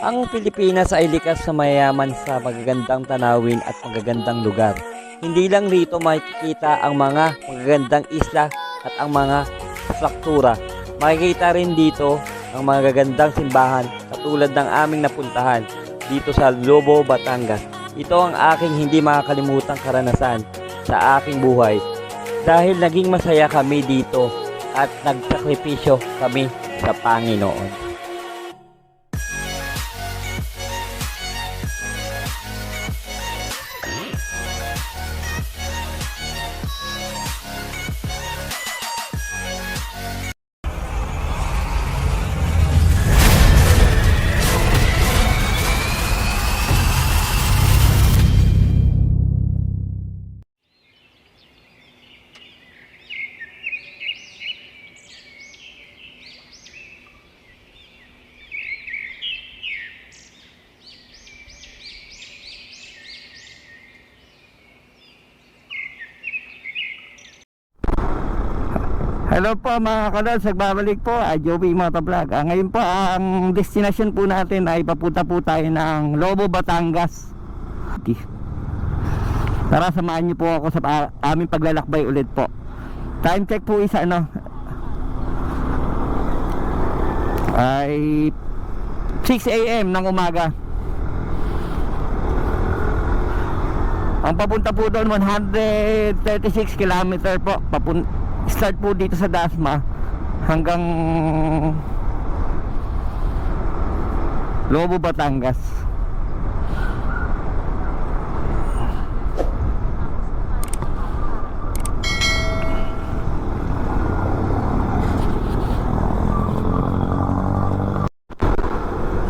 Ang Pilipinas ay likas na mayaman sa magagandang tanawin at magagandang lugar. Hindi lang rito makikita ang mga magagandang isla at ang mga struktura. Makikita rin dito ang mga gagandang simbahan katulad ng aming napuntahan dito sa Lobo, Batangas. Ito ang aking hindi makakalimutang karanasan sa aking buhay dahil naging masaya kami dito at nagsakripisyo kami sa Panginoon. Hello po mga kalods, nagbabalik po Joey Motovlog. Ngayon po ang destination po natin ay papunta po tayo ng Lobo, Batangas. Tara, samahan niyo po ako sa aming paglalakbay ulit po. Time check po isa ay 6 AM ng umaga. Ang papunta po doon 136 km po start po dito sa Dasma hanggang Lobo, Batangas.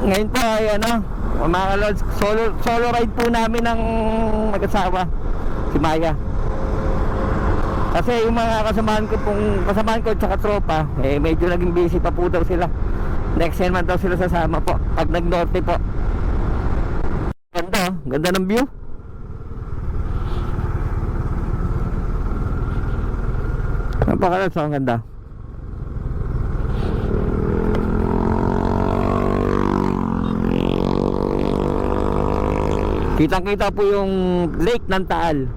Ngayon po ay mga kalods, solo ride po namin ng mag-asawa, si Maya. Kasi yung mga kasamahan ko tsaka tropa, medyo naging busy pa po daw sila. Next year man daw sila sasama po pag nag-norte po. Ganda ng view. Napakalads, ang ganda. Kitang-kita po yung lake ng Taal.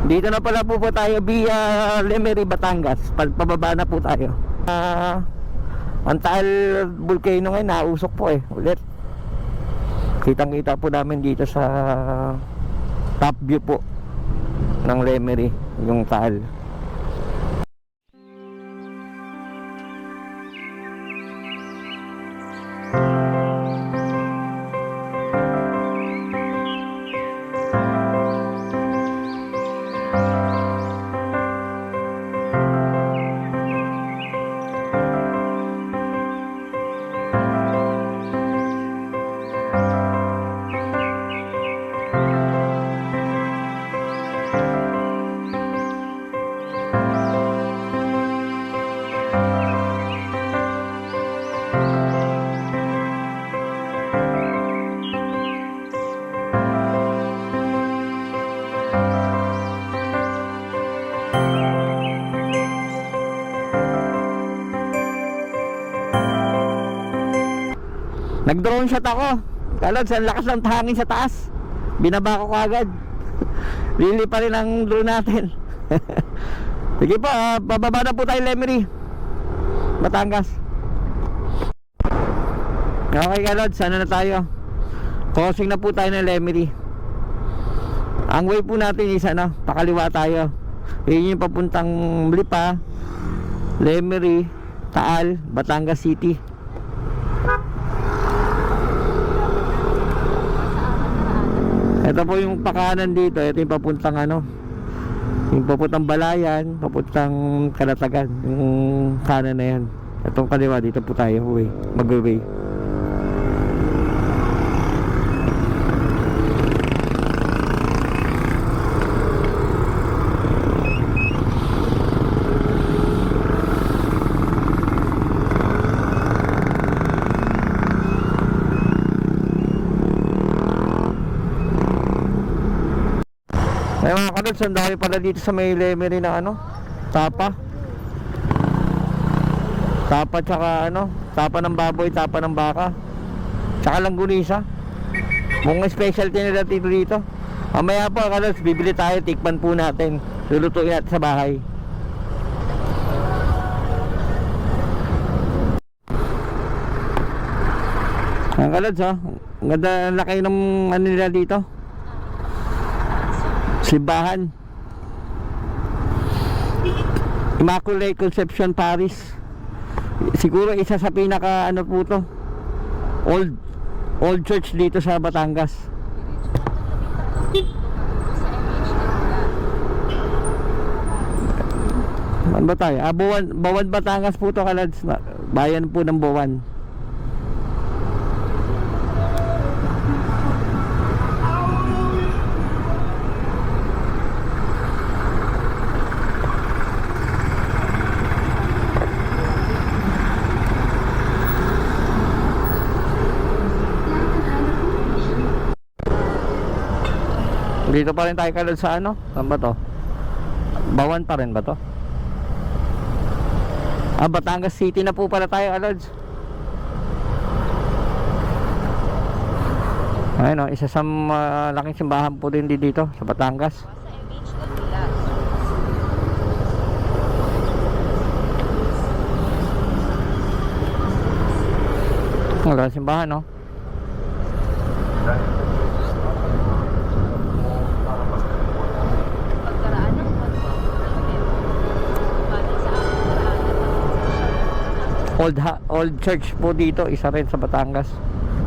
Dito na pala po tayo via Lemery, Batangas. Pababa na po tayo. Ang Taal Volcano ngayon nausok po ulit. Kitang-kita po namin dito sa top view po ng Lemery, yung Taal. Nag-drone shot ako. Kalods, ang lakas ng hangin sa taas. Binaba ko kagad. Lili pa rin ang drone natin. Sige po, bababa na po tayo Lemery, Batangas. Okay kalods, sana na tayo. Crossing na po tayo ng Lemery. Ang way po natin is pakaliwa tayo. Yun yung papuntang Lipa, Lemery, Taal, Batangas City. Ito po yung pakanan dito. Ito yung papuntang yung papuntang Balayan, papuntang Kalatagan. Yung kanan na yan. Itong kaliwa, dito po tayo mag-way. Ay mga kalods, ang dami pala dito sa may Lemery na Tapa. Tapa tsaka ano, tapa ng baboy, tapa ng baka. Tsaka langgunisa. Mga specialty nila dito. Mamaya po, kalos, bibili tayo, tikman po natin. Lulutuin natin sa bahay. Ang kalads ha, ang ganda, ang laki ng ano nila dito. Simbahan. Immaculate Conception Paris. Siguro isa sa pinaka ano po to, old church dito sa Batangas. Ano ba tayo? Bawan Batangas po to, kalads. Bayan po ng Bawan. Dito pa rin tayo, kalads, sa ano? Saan ba to? Bawan pa rin ba to? Batangas City na po pala tayo, kalads. Ayun o, isa sa laking simbahan po din dito sa Batangas. Wala simbahan, no? Old church po dito, isa rin sa Batangas.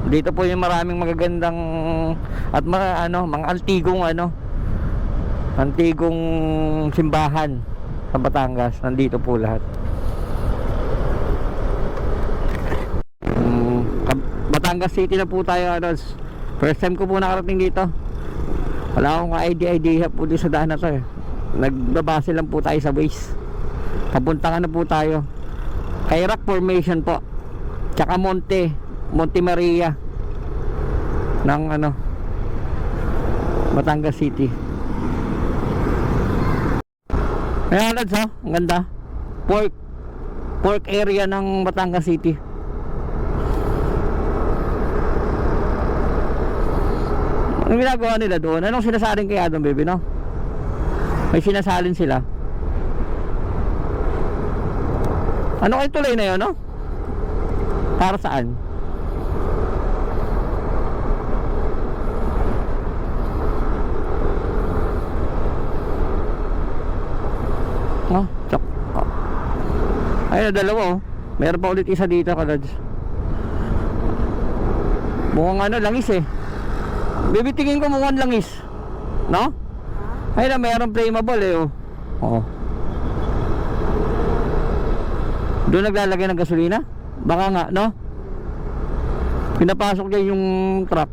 Dito po yung maraming magagandang at mga antigong simbahan sa Batangas. Nandito po lahat. Batangas City na po tayo, Aros. First time ko po nakarating dito. Wala akong idea po dito sa daan na to eh. Nagbabase lang po tayo sa Waze. Papunta na po tayo kay Rock Formation po, tsaka Monte Maria ng Batangas City. Ayan, lads, ha? Ang ganda. Pork area ng Batangas City. Anong ginagawa nila doon? Anong sinasalin kaya doon, baby, no? May sinasalin sila. Ano kayo tuloy na yun, no? Para saan? Oh, chok. Oh. Ayun, dalawa, oh. Meron pa ulit isa dito, kalads. Mukhang langis eh. Bibitingin ko mukhang langis, no? Ayun na, meron flammable eh, oh. Oo. Doon naglalagay ng gasolina? Baka nga, no? Pinapasok niya yung truck.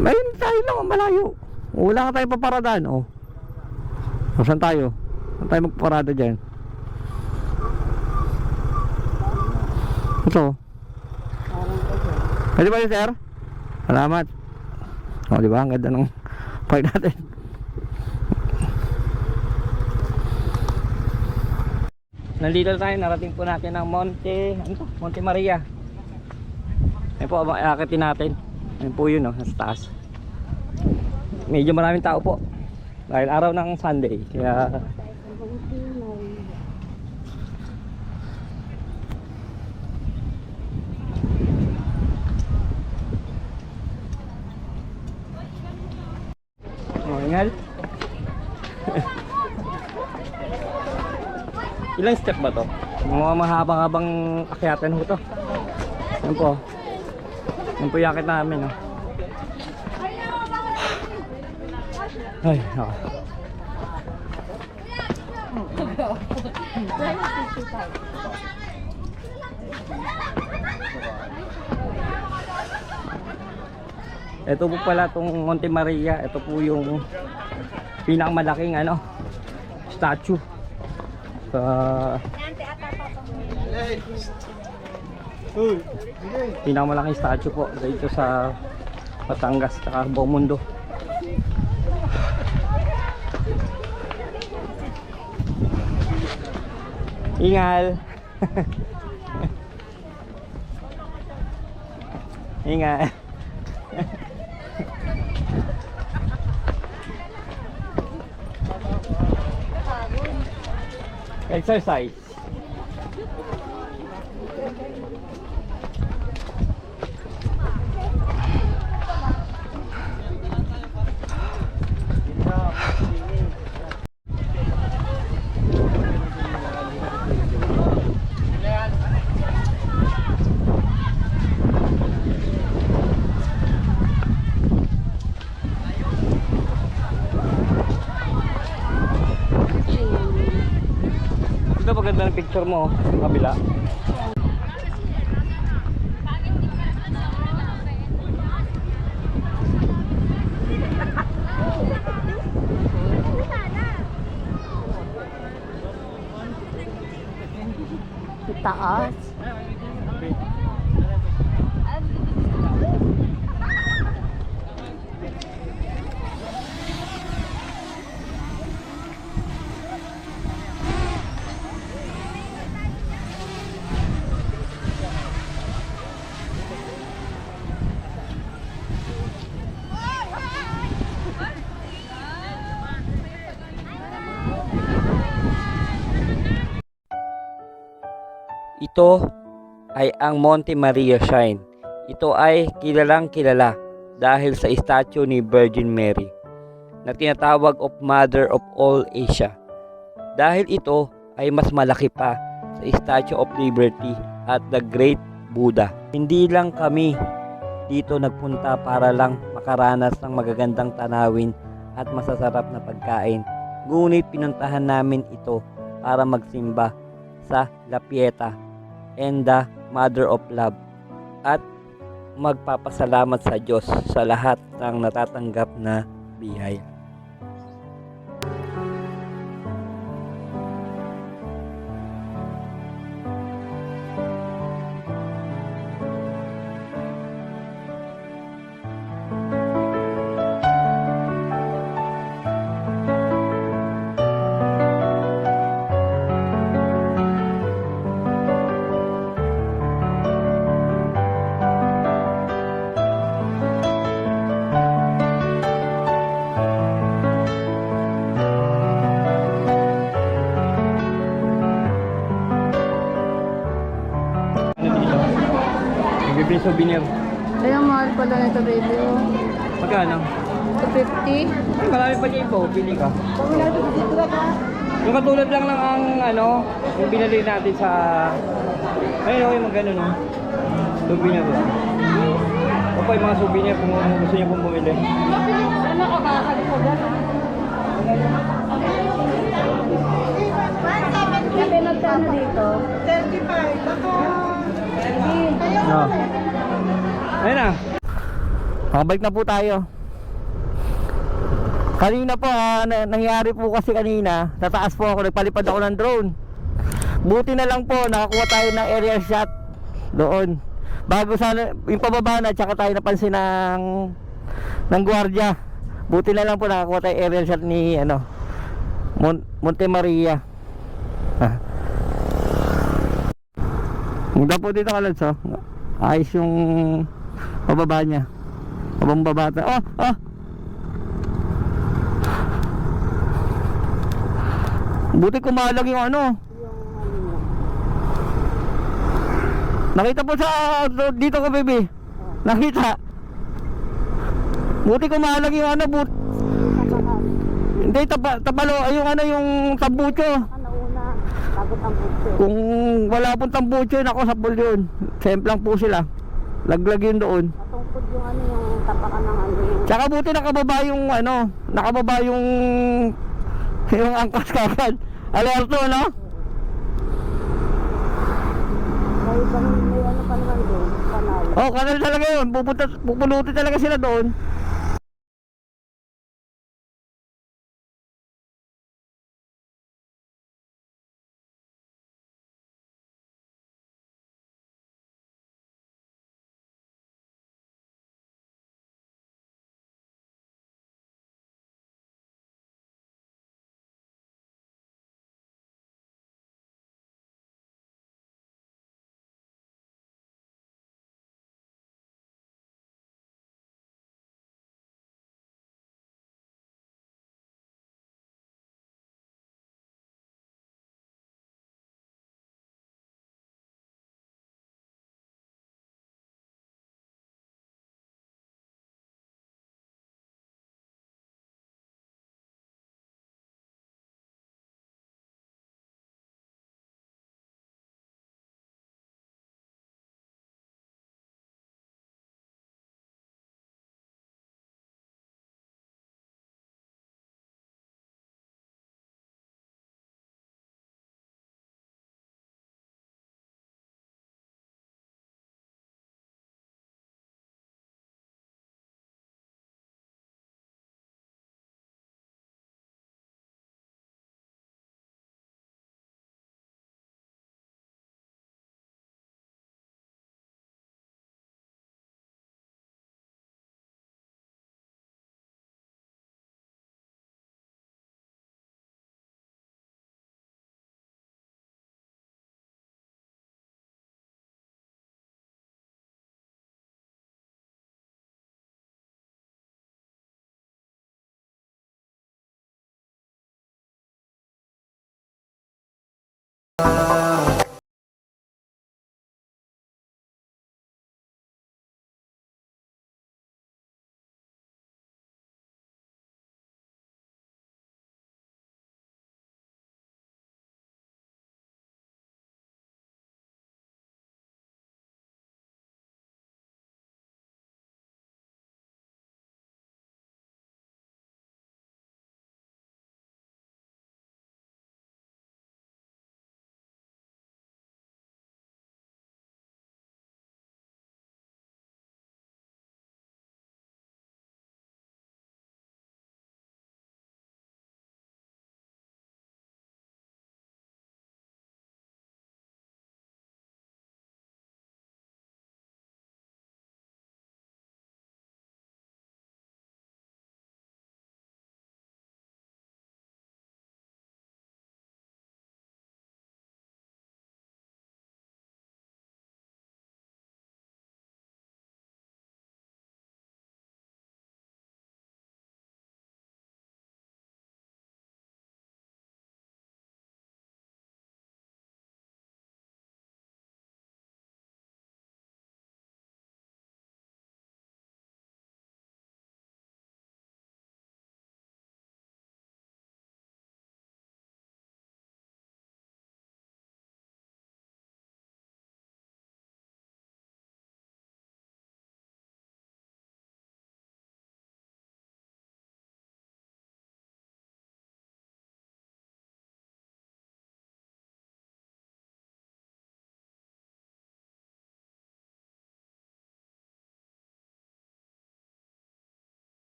Ayun tayo lang, malayo. Wala ka tayong paparadaan, oh. Saan tayo? Saan tayo magpaparada dyan? Ito. Pwede ba yun, sir? Salamat. O, diba? Ang ganda ng park natin. Nandito tayo, narating po natin ang Monte Maria. Ayan po, akitin natin. Ayan po yun, nasa taas. Medyo maraming tao po. Dahil araw ng Sunday. Kaya... Ingal. Ilang step ba to? Mga mahabang-habang akyatan ho to. Yan po. Yan po yung akit namin. Oh. Ay, ako. Ito po pala itong Monte Maria. Ito po yung pinakamalaking statue sa pinakamalaking statue po dito sa Batangas at buong mundo. Ingal. Ingal. Exercise. Ito maganda ng picture mo sa kabila. Taas. Ito ay ang Monte Maria Shrine. Ito ay kilalang kilala dahil sa statue ni Virgin Mary na tinatawag of Mother of all Asia. Dahil ito ay mas malaki pa sa Statue of Liberty at the Great Buddha. Hindi lang kami dito nagpunta para lang makaranas ng magagandang tanawin at masasarap na pagkain. Ngunit pinuntahan namin ito para magsimba sa La Pieta and the Mother of Love at magpapasalamat sa Diyos sa lahat ng natatanggap na biyaya. Bibili souvenir. Ay, ang mahal pala nito, baby. Magkano? 250. Ay, marami pa dyan po. Pili ka. Yung katulad lang ng yung binili natin sa... Ayun, yung mga ganun, no? Souvenir lang. O pa yung mga souvenir kung gusto niyo pong bumili. Ano ka ba? Kasi magkano dito? 35. No. Ayun na. Balik na po tayo. Kanina po, nangyari po kasi kanina, tataas po ako, nagpalipad ako ng drone. Buti na lang po, nakakuha tayo ng aerial shot doon. Bago sana, yung pababa na, tsaka tayo napansin ng gwardiya. Buti na lang po, nakakuha tayo aerial shot ni, Monte Maria. Munda po dito Kalads, oh. Ayos yung pababa niya. Pababa. Oh! Buti kumalag yung Nakita po sa dito ko, baby. Nakita. Buti kumalag yung Hindi, tapalo, yung tambucho. Nauna, bago tambucho. Kung wala pong tambucho, nako sa pool yun. Semplang po sila. Laglag yun doon. Matungkod yung tapakan ng yung... Tsaka buti nakababa yung angkas kagad. Alerto, no? May pa naman doon, kanal. Oh, kanal talaga yun. Pupulutin talaga sila doon.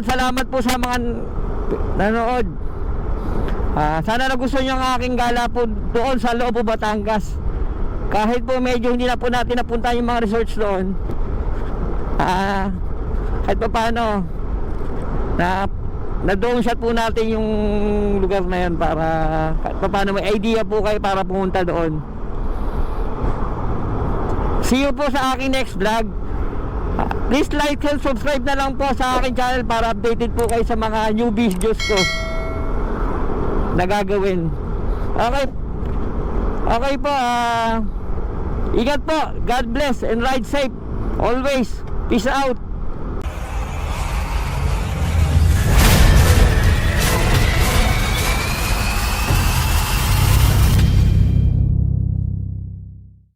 salamat po sa mga nanood. Sana nagustuhan nyo ang aking gala po doon sa Lobo, Batangas. Kahit po medyo hindi na po natin napunta yung mga resorts doon, kahit pa paano na drone shot po natin yung lugar na yan para kahit pa paano may idea po kayo para pumunta doon. See you po sa aking next vlog. Please like and subscribe na lang po sa aking channel para updated po kayo sa mga new videos ko na gagawin. Okay po, ingat po. God bless and ride safe always. Peace out.